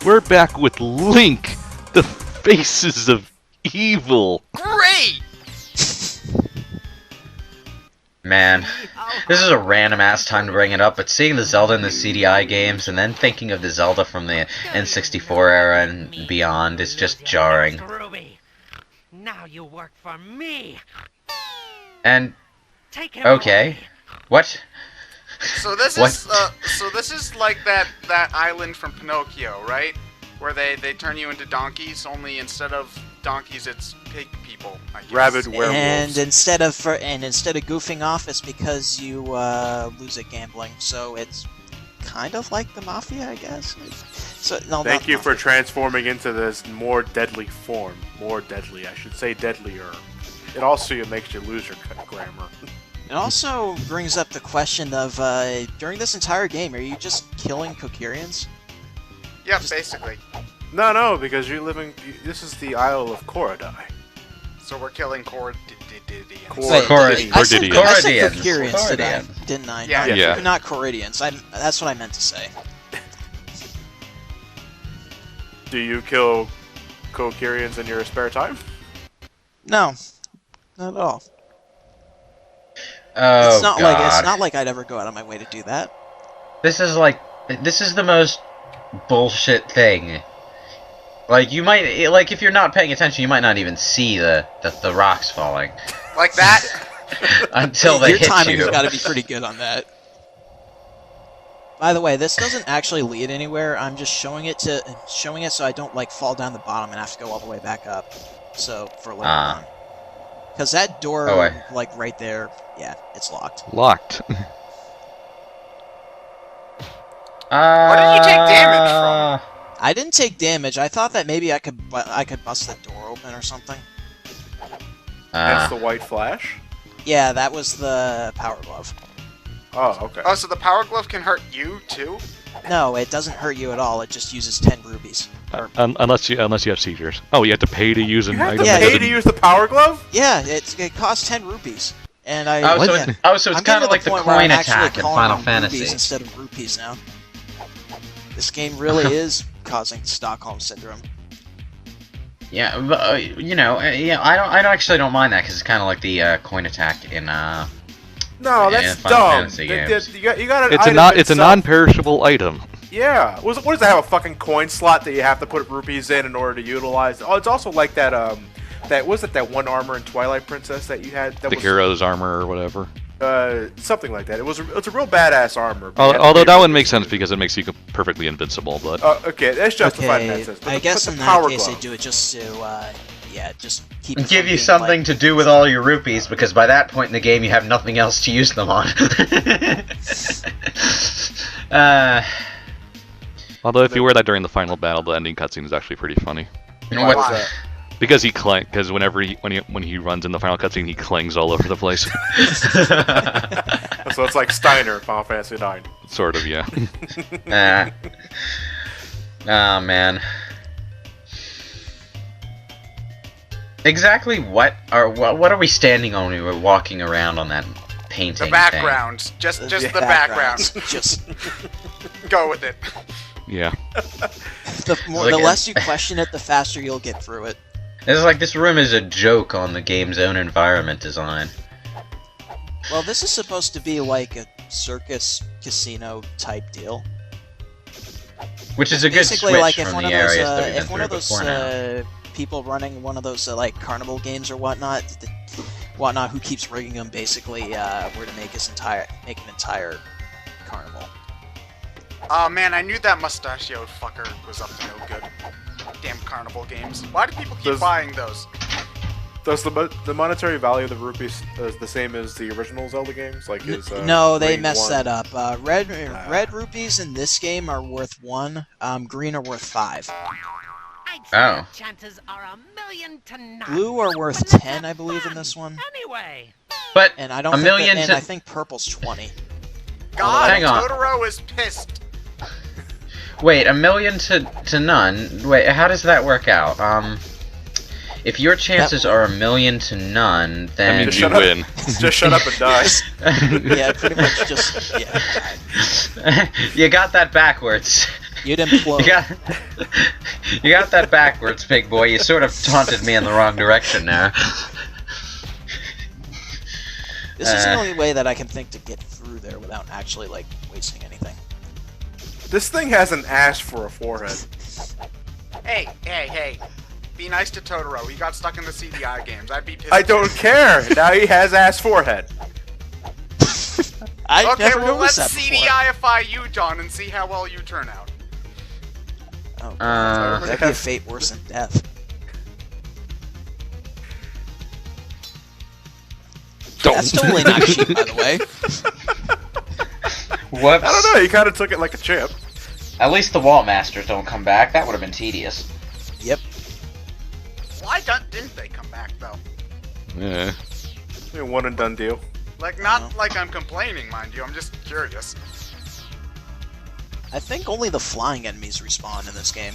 We're back with Link, the Faces of Evil. Great! Man, this is a random-ass time to bring it up, but seeing the Zelda in the CDI games and then thinking of the Zelda from the N64 era and beyond is just jarring. Ruby, now you work for me. And, Take him okay, away. what? So this What? is like that island from Pinocchio, right? Where they turn you into donkeys, only instead of donkeys, it's pig people. I guess. Rabid werewolves. And instead of goofing off, it's because you lose at gambling. So it's kind of like the mafia, I guess. So no, Thank not you for mafia. transforming into this more deadly form. More deadly, I should say deadlier. It also makes you lose your grammar. It also brings up the question of during this entire game, are you just killing Kokirians? Yeah, basically. No, because this is the Isle of Korodai. So we're killing Cordidians. Wait, Coridians. I said Coridians. Kokirians, Coridians. didn't I? Yeah. Yeah. Not Coridians. That's what I meant to say. Do you kill Kokirians in your spare time? No, not at all. Oh, It's not God. like I'd ever go out of my way to do that. This is the most bullshit thing. Like, you might, if you're not paying attention, you might not even see the rocks falling. Like that? Until they Your hit timing's you. got to be pretty good on that. By the way, this doesn't actually lead anywhere. I'm just showing it so I don't like fall down the bottom and have to go all the way back up. So for later on, because that door, like right there, yeah, it's locked. Locked. What did you take damage from? I didn't take damage. I thought that maybe I could bust the door open or something. That's the white flash? Yeah, that was the power glove. Oh, okay. Oh, so the power glove can hurt you too? No, it doesn't hurt you at all. It just uses 10 rubies. Unless you have seizures. Oh, you have to pay to use an You have item. to that pay to doesn't- use the power glove? Yeah, it costs 10 rupees. And I Oh, so yeah. it's I'm kind getting of to like the point where I'm coin actually attack in calling Final them Fantasy. rupees instead of rupees now. This game really is causing Stockholm syndrome. Yeah, but, yeah, I actually don't mind that because it's kind of like the coin attack in No, Yeah, that's Final dumb. Fantasy games. You got an It's item it's a itself. non-perishable item. Yeah. What does it have, a fucking coin slot that you have to put rupees in order to utilize? Oh, it's also like that, that one armor in Twilight Princess that you had? That The was, hero's armor or whatever. something like that. It's a real badass armor. but you had to Although pay that one rupees. makes sense because it makes you perfectly invincible, but... Okay, that's justified in Okay, that sense. But I guess the in power that case glove. they do it just to, just keep it give from you being, something like, to do with all your rupees because by that point in the game you have nothing else to use them on. Although if you wear that during the final battle, the ending cutscene is actually pretty funny. Why was that? Because because whenever when he runs in the final cutscene, he clings all over the place. So it's like Steiner, Final Fantasy IX. Sort of, yeah. Oh man. Exactly what are we standing on when we're walking around on that painting? The background. Just the background. Just Go with it. Yeah. the Look less you question it, the faster you'll get through it. It's like this room is a joke on the game's own environment design. Well, this is supposed to be like a circus casino type deal. Which is a good Basically, switch like if from one the of those, areas that we've been if one through of those before now. people running one of those like carnival games or whatnot, who keeps rigging them, basically were to make an entire carnival. Oh man, I knew that mustachioed fucker was up to no good. Damn carnival games. Why do people keep buying those? Does the monetary value of the rupees is the same as the original Zelda games? Like is No, they Ring messed 1? that up. Red rupees in this game are worth 1. Green are worth 5. I'd say Oh. the chances are 1,000,000 to 9. Blue are worth But let's 10, I have believe, in fun. this one. Anyway. But And I don't a think million and to I think purple's 20. God, Hang on. Totoro is pissed. wait, 1,000,000 to none. Wait, how does that work out? If your chances are 1,000,000 to none, That then means Just you shut up. win. Just shut up and die. Yeah, pretty much just, yeah. you got that backwards. You'd implode. You got that backwards, big boy. You sort of taunted me in the wrong direction there. This is the only way that I can think to get through there without actually, like, wasting anything. This thing has an ass for a forehead. Hey. Be nice to Totoro. He got stuck in the CDI games. I'd be pissed. I don't care. Now he has ass forehead. I Okay, never well, noticed let's that before. CDI-ify you, John, and see how well you turn out. Oh, God. That'd be a fate worse than death. That's totally not cheap, by the way. Whoops. I don't know. He kind of took it like a champ. At least the Wall Masters don't come back. That would have been tedious. Yep. Why didn't they come back, though? Yeah. One and done deal. Like, not like I'm complaining, mind you. I'm just curious. I think only the flying enemies respawn in this game.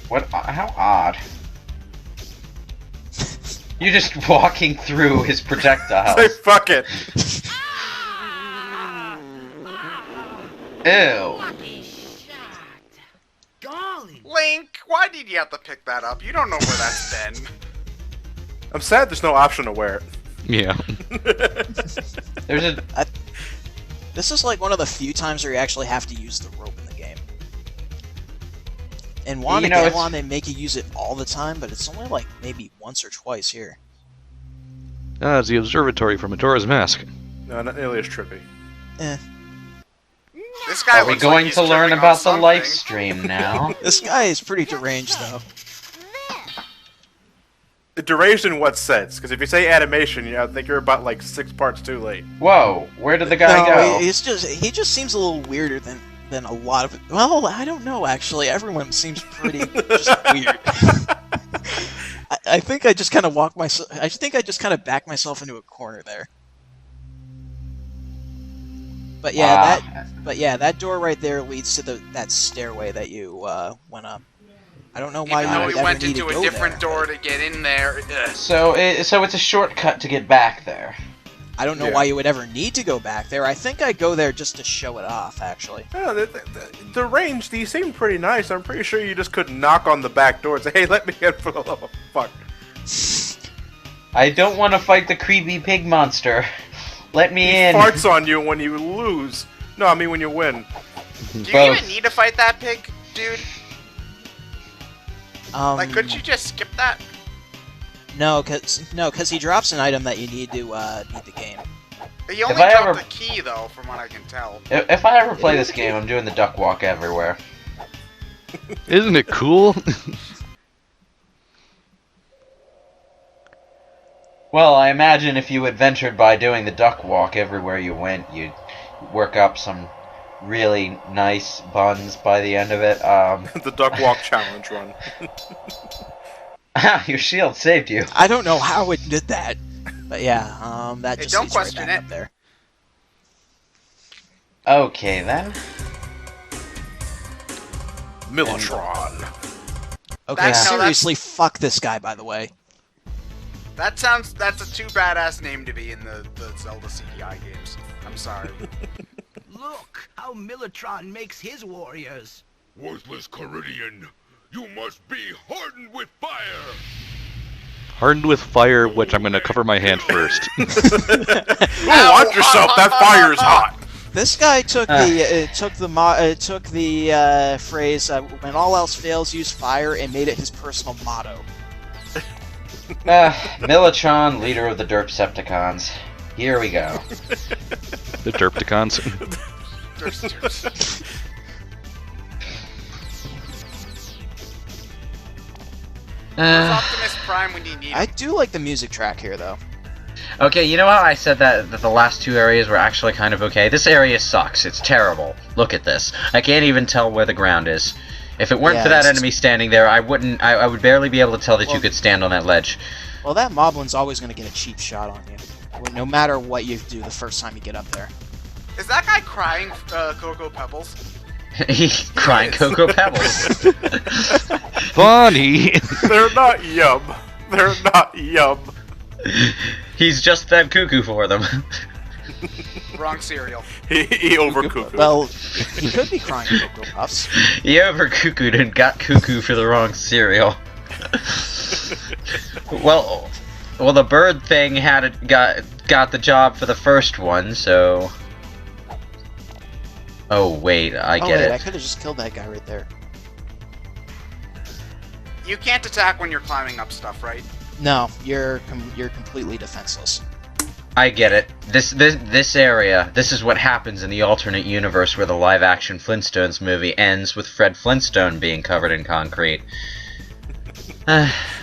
What? How odd. You're just walking through his projectiles. Say fuck it. Ew. Link, why did you have to pick that up? You don't know where that's been. I'm sad there's no option to wear it. Yeah. There's a. This is like one of the few times where you actually have to use the rope in the game. In Wanda Gamelon, they make you use it all the time, but it's only like maybe once or twice here. It's the observatory from Majora's Mask. No, not nearly as trippy. Eh. This guy Are we looks like going he's to learn tripping on about the something. live stream now? This guy is pretty deranged, though. Deranged in what sense? Because if you say animation, I think you're about like 6 parts too late. Whoa, where did the guy go? he just seems a little weirder than a lot of it. Well, I don't know actually. Everyone seems pretty just weird. I think I just kind of I think I just kind of backed myself into a corner there. But yeah, that door right there leads to that stairway that you went up. I don't know why Even though you we would ever went need into to a go different there. door to get in there. Ugh. So it's a shortcut to get back there. I don't know Yeah. why you would ever need to go back there. I think I go there just to show it off, actually. Yeah, the range, these seem pretty nice. I'm pretty sure you just could knock on the back door and say, hey, let me in for the love of fuck. I don't want to fight the creepy pig monster. Let me He in. farts on you when you lose. No, I mean when you win. Do you Both. even need to fight that pig, dude? Like, couldn't Um, you just skip that? No, cause he drops an item that you need to beat the game. He only I dropped ever- the key, though, from what I can tell. If I ever play this game, I'm doing the duck walk everywhere. Isn't it cool? Well, I imagine if you adventured by doing the duck walk everywhere you went, you'd work up some really nice buns by the end of it. The duck walk challenge run. Your shield saved you. I don't know how it did that, but yeah, that Hey, just don't leads right question back it. up there. Okay, then. Militron. Okay, That's- no, seriously, fuck this guy, by the way. That's a too badass name to be in the Zelda CDI games. I'm sorry. Look how Militron makes his warriors. Worthless Caridian, you must be hardened with fire! Hardened with fire, which I'm going to cover my hand first. Ooh, watch yourself. That fire's hot. This guy took the phrase "when all else fails, use fire" and made it his personal motto. Militron, leader of the Derpcepticons. Here we go. The Derpticons. Where's Optimus Prime when you need him? I do like the music track here, though. Okay, you know how I said that the last two areas were actually kind of okay? This area sucks. It's terrible. Look at this. I can't even tell where the ground is. If it weren't Yeah, for that it's- enemy standing there, I would barely be able to tell that you could stand on that ledge. Well, that Moblin's always going to get a cheap shot on you, no matter what you do the first time you get up there. Is that guy crying Cocoa Pebbles? He's crying Cocoa Pebbles. Funny! They're not yum. They're not yum. He's just that cuckoo for them. Wrong cereal. He overcooked. Well, he could be crying Cocoa Puffs. You over cuckooed and got cuckoo for the wrong cereal. well, the bird thing got the job for the first one, so. Oh wait, I get it. I could have just killed that guy right there. You can't attack when you're climbing up stuff, right? No, you're completely defenseless. I get it. This area, this is what happens in the alternate universe where the live-action Flintstones movie ends with Fred Flintstone being covered in concrete.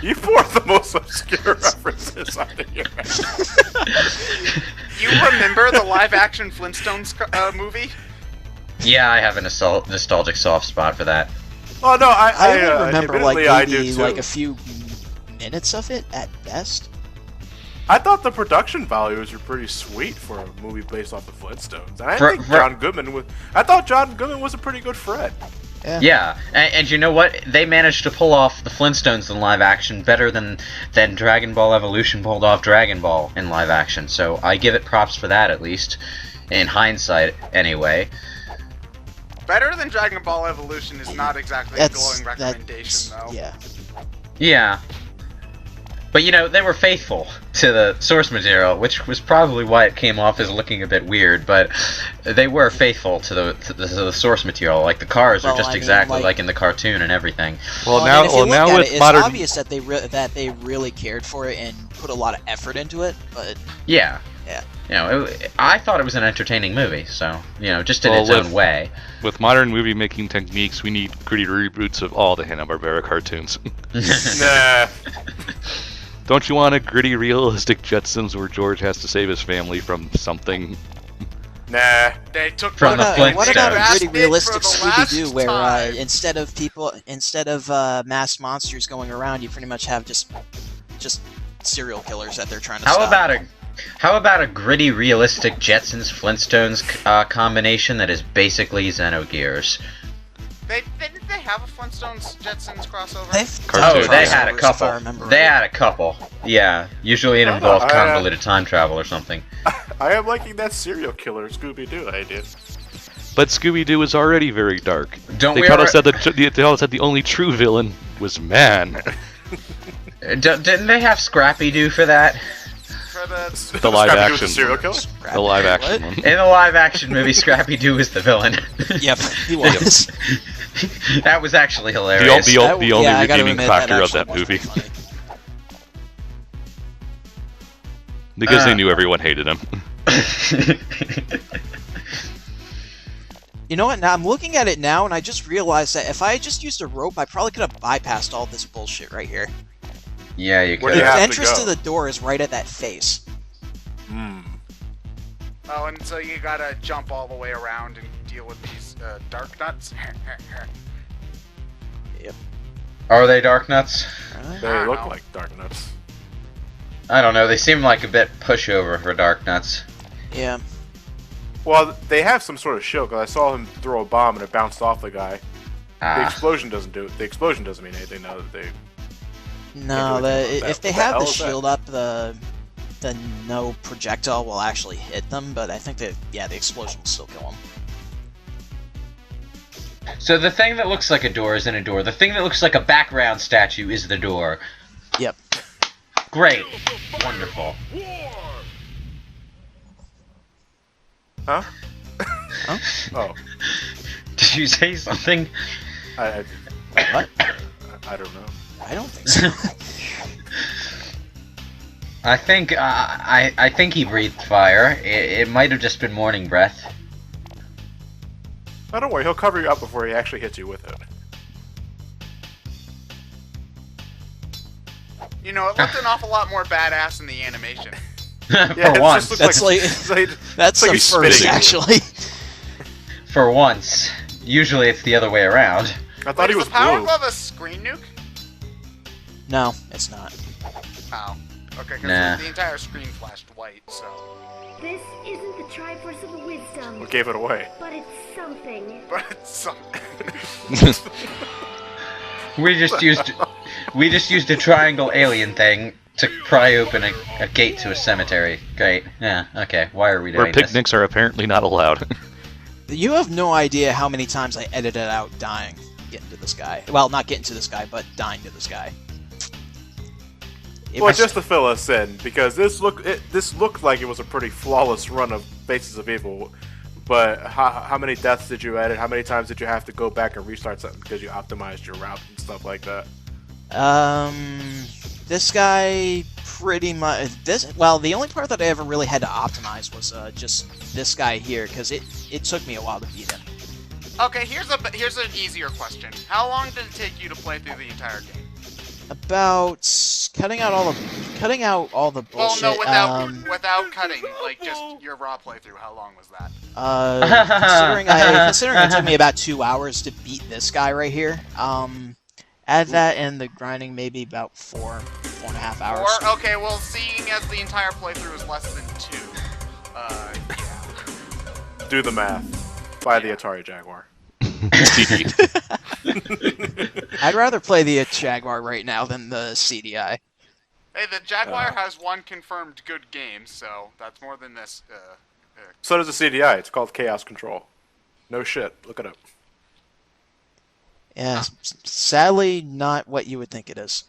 You poured the most obscure references onto your You remember the live-action Flintstones movie? Yeah, I have a nostalgic soft spot for that. Oh no, I only remember like admittedly, I do maybe too. like a few minutes of it at best. I thought the production values were pretty sweet for a movie based off the Flintstones. And I think I thought John Goodman was a pretty good Fred. Yeah, and you know what? They managed to pull off the Flintstones in live action better than Dragon Ball Evolution pulled off Dragon Ball in live action. So I give it props for that, at least in hindsight, anyway. Better than Dragon Ball Evolution is not exactly a glowing recommendation, though. Yeah. Yeah. But, you know, they were faithful to the source material, which was probably why it came off as looking a bit weird, but they were faithful to the source material. Like, the cars are just exactly like in the cartoon and everything. Well, now with it's modern... It's obvious that they really cared for it and put a lot of effort into it, but... Yeah. Yeah. You know, I thought it was an entertaining movie, so, you know, just in its own way. With modern movie-making techniques, we need gritty reboots of all the Hanna-Barbera cartoons. Nah. Don't you want a gritty, realistic Jetsons where George has to save his family from something? Nah. They took From the Flintstones. What about a gritty, realistic for the last Scooby-Doo where time. instead of masked monsters going around, you pretty much have just serial killers that they're trying to stop? How about a gritty, realistic Jetsons Flintstones combination that is basically Xenogears? Didn't they have a Flintstones Jetsons crossover? They had a couple. They right. had a couple. Yeah, usually it involved convoluted time travel or something. I am liking that serial killer Scooby-Doo idea. But Scooby-Doo was already very dark. Don't they we tell us that the only true villain was man. Didn't they have Scrappy-Doo for that? For The live Scrappy-Doo action. the serial killer? The live action one. In the live action movie, Scrappy-Doo was the villain. Yep, he was. That was actually hilarious. The only I gotta redeeming admit, factor of that actually movie. wasn't funny. Because they knew everyone hated him. You know what? Now I'm looking at it now, and I just realized that if I had just used a rope, I probably could have bypassed all this bullshit right here. Yeah, you Where could. do you The have to entrance go? to the door is right at that face. Oh, and so you gotta jump all the way around and deal with these dark nuts. Are they Dark Nuts? They look like Dark Nuts. I don't know. They seem like a bit pushover for Dark Nuts. Yeah. Well, they have some sort of shield, because I saw him throw a bomb and it bounced off the guy. The Ah. explosion doesn't do it. The explosion doesn't mean anything now that they... No, do anything about if that. they What the have hell the is that? shield up, the no projectile will actually hit them, but I think that, yeah, the explosion will still kill them. So the thing that looks like a door isn't a door. The thing that looks like a background statue is the door. Yep. Great. Wonderful. Huh? Huh? Oh. Did you say something? I What? don't know. I don't think so. I think I think he breathed fire. It might have just been morning breath. Oh, don't worry. He'll cover you up before he actually hits you with it. You know, it looked an awful lot more badass in the animation. Yeah, For it once. just That's like- it's like That's like the he's first, spitting. actually. For once. Usually it's the other way around. I thought he was Is the power blue. glove a screen nuke? No, it's not. Oh. Okay, because Nah. the entire screen flashed white, so... This isn't the Triforce of the Wisdom, What gave it away? but it's something. But it's something. We just used a triangle alien thing To pry open a gate to a cemetery. Great. Yeah, okay. Why are we doing Where picnics are apparently not allowed. You have no idea how many times I edited out dying getting to this guy. Well, not getting to this guy, but dying to this guy. Well, just to fill us in, because this looked like it was a pretty flawless run of Faces of Evil. But how many deaths did you edit? How many times did you have to go back and restart something because you optimized your route and stuff like that? This guy pretty much well, the only part that I ever really had to optimize was just this guy here, because it took me a while to beat him. Okay, here's an easier question. How long did it take you to play through the entire game? About cutting out all the bullshit. Well, no, without cutting, like just your raw playthrough. How long was that? Considering it took me about 2 hours to beat this guy right here. Add that and the grinding, maybe about 4.5 hours. Okay, well, seeing as the entire playthrough is less than 2, yeah. Do the math. Buy the Atari Jaguar. I'd rather play the Jaguar right now than the CDI. Hey, the Jaguar has one confirmed good game, so that's more than this. So does the CDI. It's called Chaos Control. No shit. Look it up. Yeah, sadly, not what you would think it is.